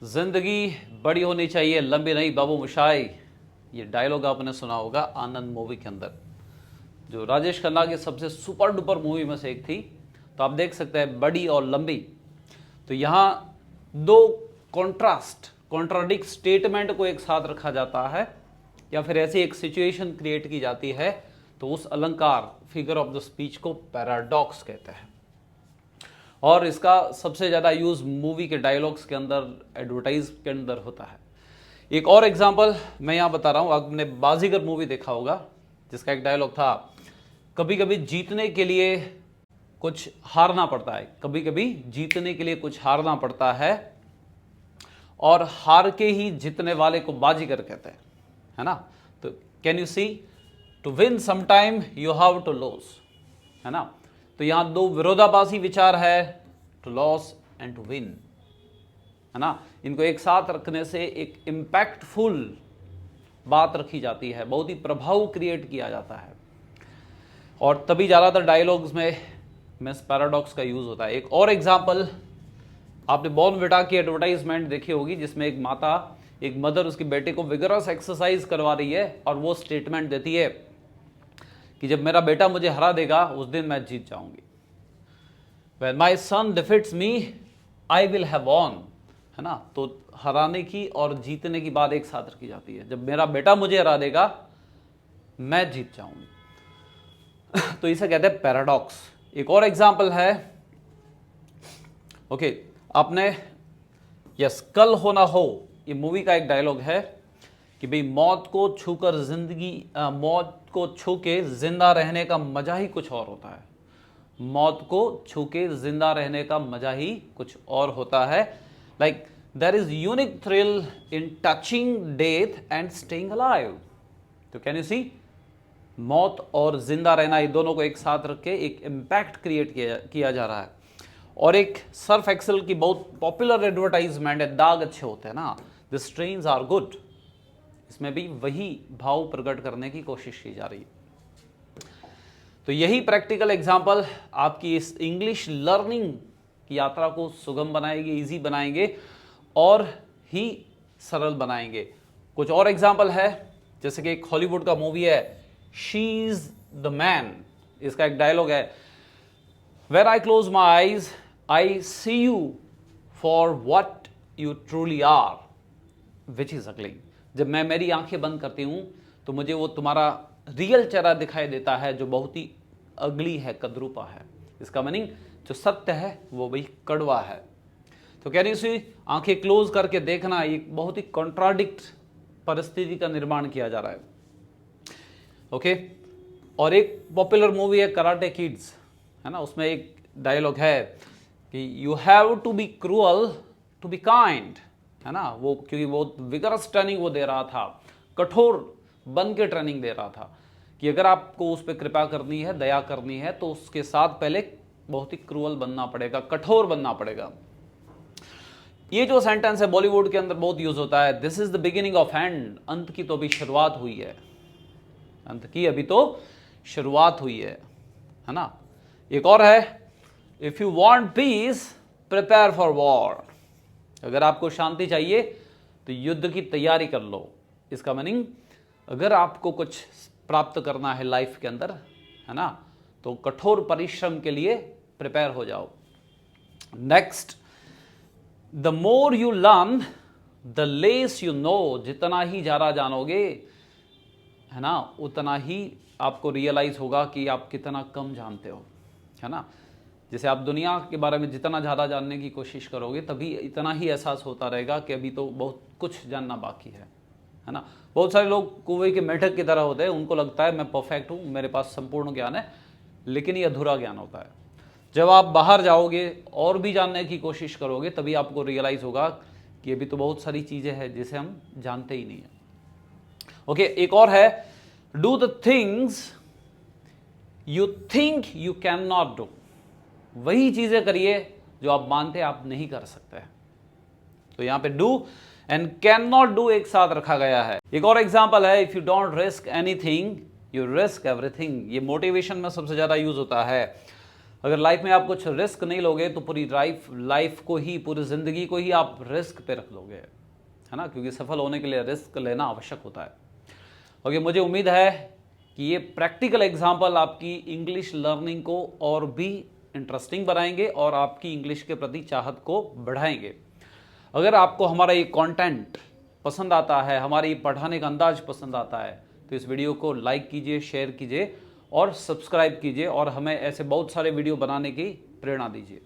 जिंदगी बड़ी होनी चाहिए, लंबी नहीं बाबू मोशाई। ये डायलॉग आपने सुना होगा आनंद मूवी के अंदर, जो राजेश खन्ना की सबसे सुपर डुपर मूवी में से एक थी। तो आप देख सकते हैं बड़ी और लंबी। तो यहाँ दो कॉन्ट्राडिक्ट स्टेटमेंट को एक साथ रखा जाता है, या फिर ऐसी एक सिचुएशन क्रिएट की जाती है, तो उस अलंकार फिगर ऑफ द स्पीच को पैराडॉक्स कहते हैं। और इसका सबसे ज़्यादा यूज़ मूवी के डायलॉग्स के अंदर, एडवर्टाइज के अंदर होता है। एक और एग्जांपल मैं यहाँ बता रहा हूँ। आपने बाजीगर मूवी देखा होगा, जिसका एक डायलॉग था, कभी कभी जीतने के लिए कुछ हारना पड़ता है, कभी कभी जीतने के लिए कुछ हारना पड़ता है, और हार के ही जीतने वाले को बाजीगर कहते हैं, है ना। तो can you see, to win sometime you have to lose, है ना। तो यहां दो विरोधाभासी विचार है, to loss and to win, है ना। इनको एक साथ रखने से एक इम्पैक्टफुल बात रखी जाती है, बहुत ही प्रभाव क्रिएट किया जाता है, और तभी ज़्यादातर डायलॉग्स में मिस पैराडॉक्स का यूज होता है। एक और एग्जाम्पल, आपने बॉर्नविटा की एडवर्टाइजमेंट देखी होगी, जिसमें एक मदर उसकी बेटे को विगरस एक्सरसाइज करवा रही है, और वो स्टेटमेंट देती है कि जब मेरा बेटा मुझे हरा देगा उस दिन मैं जीत जाऊंगी। When my son defeats me, I will have won, है ना। तो हराने की और जीतने की बात एक साथ रखी जाती है, जब मेरा बेटा मुझे हरा देगा मैं जीत जाऊंगी। तो इसे कहते हैं पैराडॉक्स। एक और एग्जाम्पल है, ओके, आपने यस कल हो ना हो, ये मूवी का एक डायलॉग है कि भाई मौत को छूकर मौत को छू के जिंदा रहने का मजा ही कुछ और होता है। मौत को छू के जिंदा रहने का मजा ही कुछ और होता है। Like there is unique thrill in touching death and staying alive. तो कैन यू सी, मौत और जिंदा रहना, ये दोनों को एक साथ रख के एक इम्पैक्ट क्रिएट किया जा रहा है। और एक सर्फ एक्सेल की बहुत पॉपुलर एडवर्टाइजमेंट है, दाग अच्छे होते हैं ना, द स्ट्रेन्स आर गुड। इसमें भी वही भाव प्रकट करने की कोशिश की जा रही है। तो यही प्रैक्टिकल एग्जाम्पल आपकी इस इंग्लिश लर्निंग की यात्रा को सुगम बनाएंगे, इजी बनाएंगे और ही सरल बनाएंगे। कुछ और एग्जाम्पल है, जैसे कि एक हॉलीवुड का मूवी है शी इज द मैन। इसका एक डायलॉग है, When I close my eyes, I see you for what you truly are, which is ugly. जब मैं मेरी आंखें बंद करती हूँ तो मुझे वो तुम्हारा रियल चेहरा दिखाई देता है, जो बहुत ही अगली है, कद्रूपा है। इसका मीनिंग, जो सत्य है वो भी कड़वा है। तो कह रही सी, आंखें क्लोज करके देखना, एक बहुत ही कॉन्ट्राडिक्ट परिस्थिति का निर्माण किया जा रहा है। ओके, और एक पॉपुलर मूवी है कराटे किड्स, है ना। उसमें एक डायलॉग है कि you have to be cruel to be kind, है ना। वो क्योंकि वो विगरस ट्रेनिंग वो दे रहा था, कठोर बन के ट्रेनिंग दे रहा था कि अगर आपको उस पर कृपा करनी है, दया करनी है, तो उसके साथ पहले बहुत ही क्रूअल बनना पड़ेगा, कठोर बनना पड़ेगा। ये जो सेंटेंस है बॉलीवुड के अंदर बहुत यूज होता है, this is the beginning of and. अंत की तो अभी शुरुआत हुई है, अंत की अभी तो शुरुआत हुई है ना। एक और है, if you want piece prepare for war. अगर आपको शांति चाहिए तो युद्ध की तैयारी कर लो। इसका मीनिंग, अगर आपको कुछ प्राप्त करना है लाइफ के अंदर, है ना, तो कठोर परिश्रम के लिए प्रिपेयर हो जाओ। Next, the more you learn the less you know. जितना ही ज्यादा जानोगे, है ना, उतना ही आपको रियलाइज होगा कि आप कितना कम जानते हो, है ना। जैसे आप दुनिया के बारे में जितना ज़्यादा जानने की कोशिश करोगे, तभी इतना ही एहसास होता रहेगा कि अभी तो बहुत कुछ जानना बाकी है ना। बहुत सारे लोग कुएं के मेंढक की तरह होते हैं, उनको लगता है मैं परफेक्ट हूँ, मेरे पास संपूर्ण ज्ञान है, लेकिन ये अधूरा ज्ञान होता है। जब आप बाहर जाओगे और भी जानने की कोशिश करोगे, तभी आपको रियलाइज़ होगा कि अभी तो बहुत सारी चीज़ें हैं जिसे हम जानते ही नहीं हैं। ओके, एक और है, do the things you think you can not do. वही चीजें करिए जो आप मानते आप नहीं कर सकते। तो यहां पे do and can not do एक साथ रखा गया है। एक और एग्जांपल है, if you don't risk anything you risk everything. ये मोटिवेशन में सबसे ज्यादा यूज होता है। अगर लाइफ में आप कुछ रिस्क नहीं लोगे तो पूरी लाइफ को ही, पूरी ज़िंदगी को ही आप रिस्क पे रख लोगे, है ना, क्योंकि सफल होने के लिए रिस्क लेना आवश्यक होता है। ओके, मुझे उम्मीद है कि ये प्रैक्टिकल एग्जाम्पल आपकी इंग्लिश लर्निंग को और भी इंटरेस्टिंग बनाएंगे और आपकी इंग्लिश के प्रति चाहत को बढ़ाएंगे। अगर आपको हमारा ये कंटेंट पसंद आता है, हमारे ये पढ़ाने का अंदाज पसंद आता है, तो इस वीडियो को लाइक कीजिए, शेयर कीजिए और सब्सक्राइब कीजिए और हमें ऐसे बहुत सारे वीडियो बनाने की प्रेरणा दीजिए।